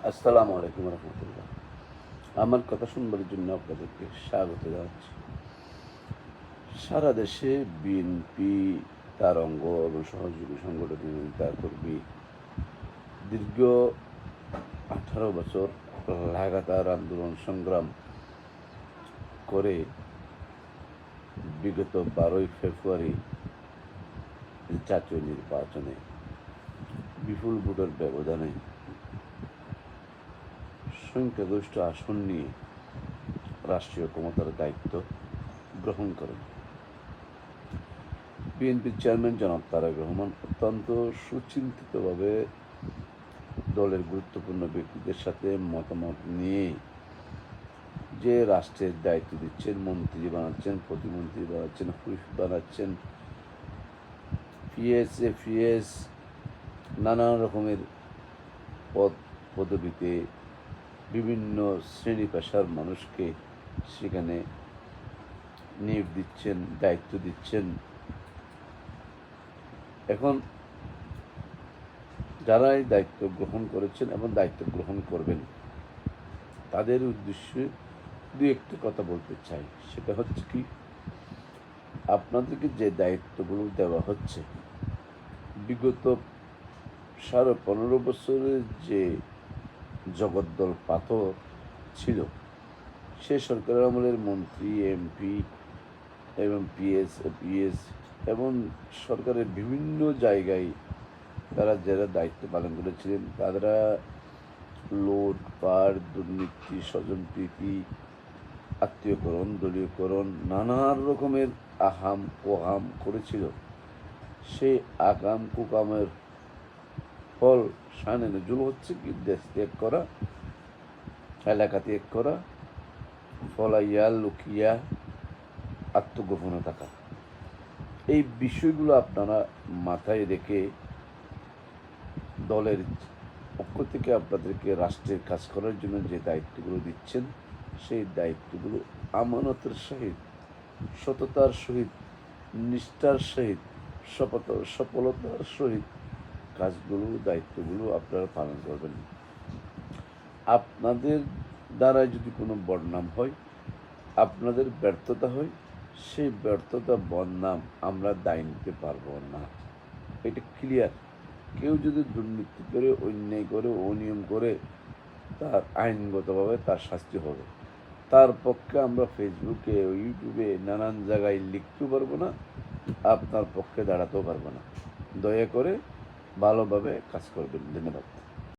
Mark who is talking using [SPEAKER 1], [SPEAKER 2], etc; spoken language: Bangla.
[SPEAKER 1] আসসালামু আলাইকুম রহমতুল্লাহ। আমার কথা শুনবার জন্য আপনাদেরকে স্বাগত জানাচ্ছি। সারা দেশে বিএনপি, তার অঙ্গ এবং সহযোগী সংগঠনের নেতাকর্মী দীর্ঘ 18 বছর লাগাতার আন্দোলন সংগ্রাম করে বিগত 12ই ফেব্রুয়ারি জাতীয় নির্বাচনে বিপুল ভোটের ব্যবধানে সংখ্যাগরিষ্ঠ আসন নিয়ে রাষ্ট্রীয় ক্ষমতার দায়িত্ব গ্রহণ করেন। বিএনপির চেয়ারম্যান জনাব তারেক রহমান অত্যন্ত সুচিন্তিতভাবে দলের গুরুত্বপূর্ণ ব্যক্তিদের সাথে মতামত নিয়ে যে রাষ্ট্রের দায়িত্ব দিচ্ছেন, মন্ত্রী বানাচ্ছেন, প্রতিমন্ত্রী বানাচ্ছেন, হুইপ বানাচ্ছেন, পিএস নানান রকমের পদবিতে বিভিন্ন শ্রেণী পেশার মানুষকে সেখানে নিয়োগ দিচ্ছেন, দায়িত্ব দিচ্ছেন। এখন যারা এই দায়িত্ব গ্রহণ করেছেন এবং দায়িত্ব গ্রহণ করবেন তাদের উদ্দেশ্যে দু একটি কথা বলতে চাই। সেটা হচ্ছে কি, আপনাদেরকে যে দায়িত্বগুলো দেওয়া হচ্ছে, বিগত 15.5 বছরের যে জগদ্দল পাথর ছিল, সে সরকারের আমলের মন্ত্রী, এমপি এবং পিএস এবং সরকারের বিভিন্ন জায়গায় তারা যারা দায়িত্ব পালন করেছিলেন, তারা লুটপাট, দুর্নীতি, স্বজনপ্রীতি, আত্মীয়করণ, দলীয়করণ, নানান রকমের আহাম ওহাম করেছিল। সেই আকাম কুকামের ফল শানে নজুল হচ্ছে কি, দেশ ত্যাগ করা, এলাকা ত্যাগ করা, ফলাইয়া লুকিয়া আত্মগোপনে থাকা। এই বিষয়গুলো আপনারা মাথায় রেখে দলের পক্ষ থেকে আপনাদেরকে রাষ্ট্রের কাজ করার জন্য যে দায়িত্বগুলো দিচ্ছেন, সেই দায়িত্বগুলো আমানতের সহিত, সততার সহিত, নিষ্ঠার সহিত, সফলতার সহিত কাজগুলো, দায়িত্বগুলো আপনারা পালন করবেন। আপনাদের দ্বারা যদি কোনো বদনাম হয়, আপনাদের ব্যর্থতা হয়, সেই ব্যর্থতা বদনাম আমরা দায় নিতে পারবো না। এটা ক্লিয়ার। কেউ যদি দুর্নীতি করে, অন্যায় করে, অনিয়ম করে, তার আইনগতভাবে তার শাস্তি হবে। তার পক্ষে আমরা ফেসবুকে, ইউটিউবে, নানান জায়গায় লিখতেও পারবো না, আপনার পক্ষে দাঁড়াতেও পারবো না। দয়া করে ভালোভাবে কাজ করবেন। ধন্যবাদ।